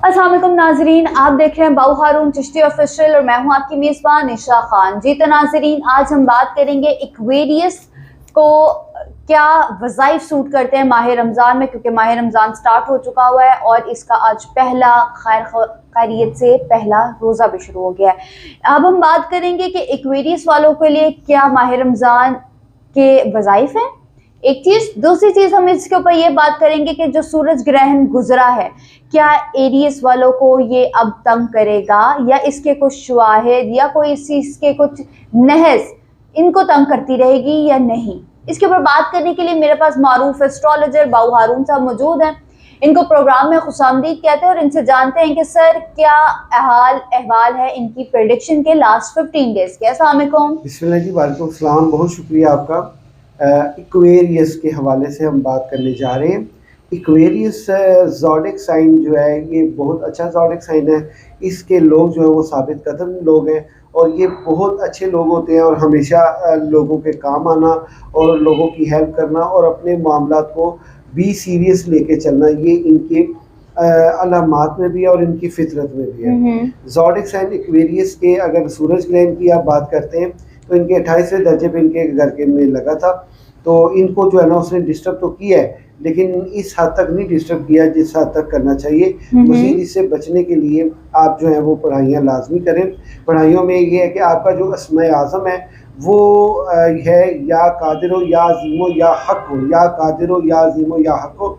अस्सलाम वालेकुम नाजरीन, आप देख रहे हैं बाऊ हारून चिश्ती ऑफिशियल और मैं हूं आपकी मेज़बान निशा खान। जी तो नाजरीन, आज हम बात करेंगे एक्वेरियस को क्या वज़ाइफ सूट करते हैं माह रमज़ान में, क्योंकि माह रमज़ान स्टार्ट हो चुका हुआ है और इसका आज पहला खैरियत से पहला रोज़ा भी शुरू हो गया है। अब हम बात करेंगे कि एक्वेरियस वालों के लिए क्या माह रमज़ान के वज़ाइफ हैं, एक चीज। दूसरी चीज हम इसके ऊपर ये बात करेंगे कि जो सूरज ग्रहण गुजरा है, क्या एरियस वालों को ये अब तंग करेगा या इसके कुछ शवाहिद या कोई इस चीज के कुछ नहस इनको तंग करती रहेगी या नहीं। इसके ऊपर बात करने के लिए मेरे पास मारूफ एस्ट्रोलॉजर बाऊ हारून साहब मौजूद हैं। इनको प्रोग्राम में खुशामदीद कहते हैं और इनसे जानते हैं कि सर क्या हाल अहवाल है इनकी प्रेडिक्शन के लास्ट 15 डेज के। अस्सलाम वालेकुम। बिस्मिल्लाह जी, वालेकुम सलाम। बहुत शुक्रिया आपका। इक्वेरियस के हवाले से हम बात करने जा रहे हैं। इक्वेरियस ज़ोडिक साइन जो है ये बहुत अच्छा ज़ोडिक साइन है। इसके लोग जो है वो साबित कदम लोग हैं और ये बहुत अच्छे लोग होते हैं और हमेशा लोगों के काम आना और लोगों की हेल्प करना और अपने मामलात को भी सीरियस लेके चलना, ये इनके अलामात में भी है और इनकी फितरत में भी है। ज़ोडिक साइन इक्वेरियस के अगर सूरज ग्रहण की आप बात करते हैं तो इनके 28वें दर्जे पे इनके घर के में लगा था, तो इनको जो है ना उसने डिस्टर्ब तो किया है लेकिन इस हद तक नहीं डिस्टर्ब किया जिस हद तक करना चाहिए। मज़ीद इससे बचने के लिए आप जो है वो पढ़ाइयाँ लाजमी करें। पढ़ाइयों में ये है कि आपका जो अस्माए आज़म है वो है या कादिर या अज़ीम या हक हो, या कादिर या अज़ीम या हक हो।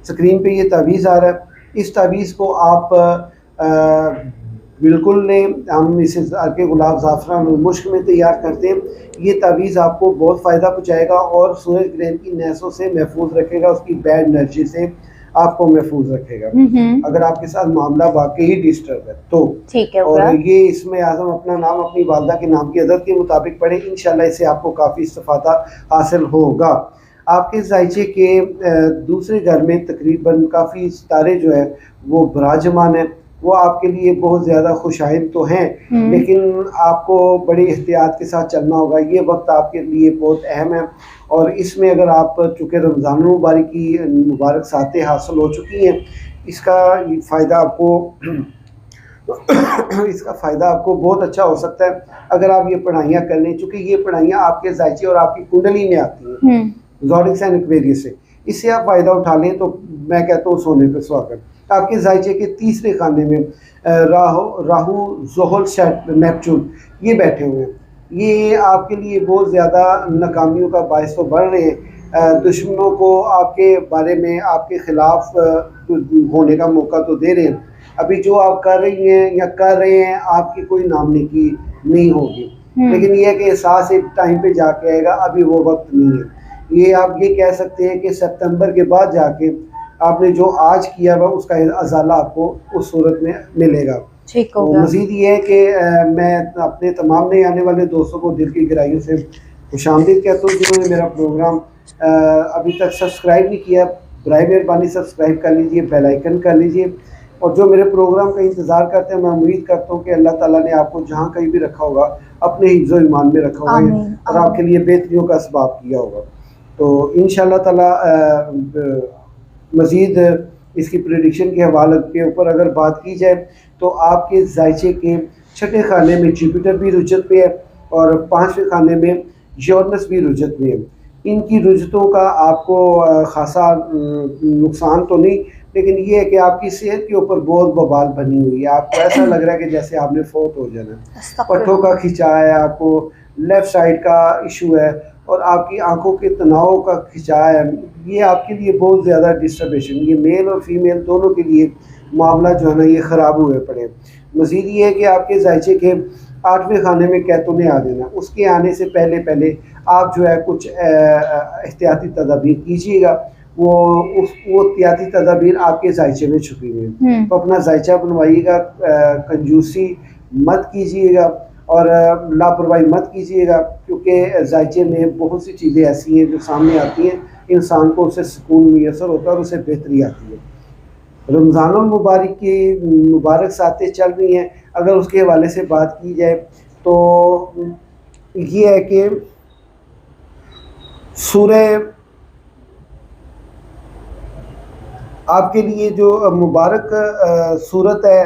स्क्रीन पे ये तावीज़ आ रहा है, इस तावीज़ को आप बिल्कुल लें। हम इसे के गुलाब ज़ाफ़रान और मुश्क में तैयार करते हैं। ये तावीज़ आपको बहुत फ़ायदा पहुँचाएगा और सूरज ग्रहण की नहसों से महफूज रखेगा, उसकी बैड एनर्जी से आपको महफूज रखेगा अगर आपके साथ मामला वाकई ही डिस्टर्ब है तो। ठीक है। और ये इसमें आज़म अपना नाम अपनी वालदा के नाम की अदद के मुताबिक पढ़े, इंशाल्लाह इससे आपको काफ़ी इस्तिफ़ादा हासिल होगा। आपके जायचे के दूसरे घर में तकरीबन काफ़ी सितारे जो है वो विराजमान है, वो आपके लिए बहुत ज़्यादा खुशाइन तो हैं लेकिन आपको बड़ी एहतियात के साथ चलना होगा। ये वक्त आपके लिए बहुत अहम है और इसमें अगर आप चूँकि रमज़ान मुबारक की मुबारक सातें हासिल हो चुकी हैं, इसका फ़ायदा आपको बहुत अच्छा हो सकता है अगर आप ये पढ़ाइयाँ कर लें, चूँकि ये पढ़ाइयाँ आपके जायचे और आपकी कुंडली में आती हैं ज़ोडिक साइन एक्वेरियस से। इससे आप फ़ायदा उठा लें तो मैं कहता हूँ सोने पे सुहागा। आपके जायचे के तीसरे खाने में राहु ज़ोहल सेट नेपच्यून ये बैठे हुए हैं। ये आपके लिए बहुत ज़्यादा नाकामियों का बायस तो बढ़ रहे हैं। दुश्मनों को आपके बारे में आपके ख़िलाफ़ होने का मौका तो दे रहे हैं। अभी जो आप कर रही हैं या कर रहे हैं आपकी कोई नामनिकी नहीं होगी, लेकिन ये है कि एहसास एक टाइम पे जाके आएगा, अभी वो वक्त नहीं है। ये आप ये कह सकते हैं कि सितंबर के बाद जाके आपने जो आज किया हुआ उसका अजाला आपको उस सूरत में मिलेगा। तो मज़ीद ये है कि मैं अपने तमाम नए आने वाले दोस्तों को दिल की गहराइयों से खुशामदीद कहता हूँ। जिन्होंने मेरा प्रोग्राम अभी तक सब्सक्राइब नहीं किया, बराए मेहरबानी सब्सक्राइब कर लीजिए, बेल आइकन कर लीजिए और जो मेरे प्रोग्राम का इंतज़ार करते हैं, मैं उम्मीद करता हूँ कि अल्लाह ताला ने आपको जहाँ कहीं भी रखा होगा अपने हिफ्ज़ ईमान में रखा होगा और आपके लिए बेहतरियों का असबाब किया होगा। तो इंशाअल्लाह ताला मज़ीद इसकी प्रेडिक्शन के हवाले के ऊपर अगर बात की जाए तो आपके जायचे के छठे खाने में जुपिटर भी रुजत पे है और पाँचवें खाने में यूरेनस भी रुजत में है। इनकी रुजतों का आपको खासा नुकसान तो नहीं, लेकिन ये है कि आपकी सेहत के ऊपर बहुत बवाल बनी हुई है। आपको ऐसा लग रहा है कि जैसे आपने फोत हो जाना। पट्टों का खिंचाव है, आपको लेफ़्ट साइड का इशू है और आपकी आंखों के तनाव का खिंचाव है। ये आपके लिए बहुत ज़्यादा डिस्टर्बेशन, ये मेल और फीमेल दोनों के लिए मामला जो है ना ये ख़राब हुए पड़े। मज़ीद ये है कि आपके जायचे के 8वें खाने में कैतों ने आ जाना, उसके आने से पहले आप जो है कुछ एहतियाती तदाबीर कीजिएगा। वो एहतियाती तदाबीर आपके जायचे में छुपी हुई है, तो अपना जायचा बनवाइएगा, कंजूसी मत कीजिएगा और लापरवाही मत कीजिएगा, क्योंकि जायचे में बहुत सी चीज़ें ऐसी हैं जो सामने आती हैं, इंसान को उससे सुकून मुयसर होता है और उसे बेहतरी आती है। रमज़ानुल मुबारक की मुबारक सातें चल रही हैं, अगर उसके हवाले से बात की जाए तो ये है कि सूरह आपके लिए जो मुबारक सूरत है,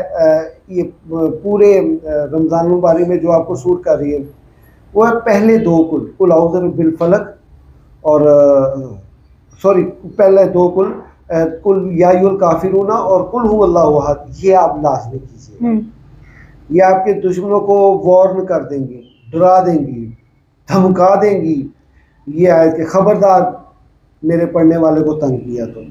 ये पूरे रमज़ान मुबारक में जो आपको सूट कर रही है वो है पहले दो कुल औज़ु बिल फलक और सॉरी पहले दो कुल या अय्युहल काफिरूना और कुल हुवल्लाहु अहद, ये आप लाज़मी कीजिए। ये आपके दुश्मनों को वार्न कर देंगी, डरा देंगी, धमका देंगी। ये आयत के खबरदार मेरे पढ़ने वाले को तंग किया तो।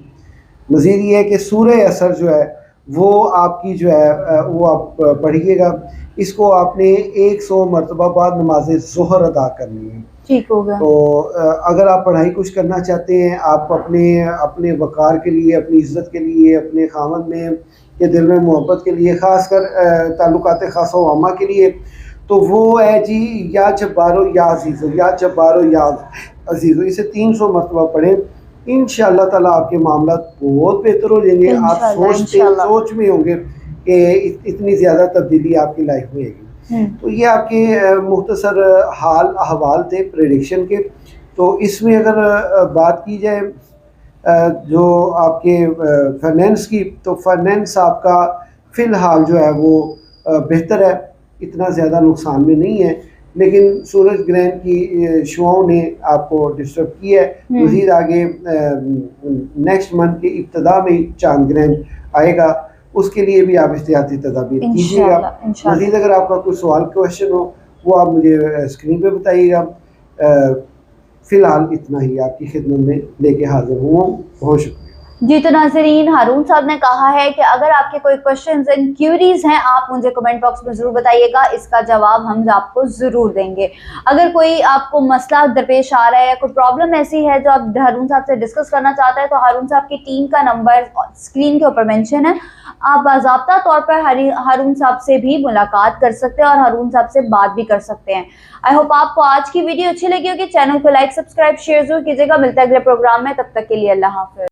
मज़ीद ये है कि सूरह असर जो है वो आपकी जो है वो आप पढ़िएगा। इसको आपने 100 मरतबा बाद नमाज ज़ोहर अदा करनी है। ठीक होगा। तो अगर आप पढ़ाई कुछ करना चाहते हैं, आप अपने वक़ार के लिए, अपनी इज़्ज़त के लिए, अपने खामद में के दिल में मोहब्बत के लिए, ख़ासकर ताल्लुकात ख़ास व आमा के लिए, तो वो है जी या जब्बारो या अज़ीज़ो, या जब्बारो या अज़ीज़ो। इसे 300 मरतबा पढ़ें। इंशाअल्लाह ताला आपके मामला बहुत बेहतर हो जाएंगे। आप सोच में होंगे कि इतनी ज़्यादा तब्दीली आपकी लाइफ में आएगी। तो ये आपके मुख्तसर हाल अहवाल थे प्रेडिक्शन के। तो इसमें अगर बात की जाए जो आपके फाइनेंस की, तो फाइनेंस आपका फ़िलहाल जो है वो बेहतर है, इतना ज़्यादा नुकसान में नहीं है। लेकिन सूरज ग्रहण की शुआओं ने आपको डिस्टर्ब किया है। मज़ीद आगे नेक्स्ट मंथ के इब्तिदा में चांद ग्रहण आएगा, उसके लिए भी आप एहतियाती तदाबीर कीजिएगा। मज़ीद अगर आपका कोई सवाल क्वेश्चन हो वो आप मुझे स्क्रीन पे बताइएगा। फ़िलहाल इतना ही आपकी खिदमत में लेके हाजिर हुआ। बहुत शुक्रिया जी। तो नाज़रीन, हारून साहब ने कहा है कि अगर आपके कोई क्वेश्चंस एंड क्यूरीज हैं आप मुझे कमेंट बॉक्स में ज़रूर बताइएगा, इसका जवाब हम आपको ज़रूर देंगे। अगर कोई आपको मसला दरपेश आ रहा है या कोई प्रॉब्लम ऐसी है जो आप हारून साहब से डिस्कस करना चाहते हैं, तो हारून साहब की टीम का नंबर स्क्रीन के ऊपर मेंशन है। आप बाज़ाब्ता तौर पर हारून साहब से भी मुलाकात कर सकते हैं और हारून साहब से बात भी कर सकते हैं। आई होप आपको आज की वीडियो अच्छी लगी होगी। चैनल को लाइक, सब्सक्राइब, शेयर जरूर कीजिएगा। मिलता है अगले प्रोग्राम में, तब तक के लिए अल्लाह हाफ़िज़।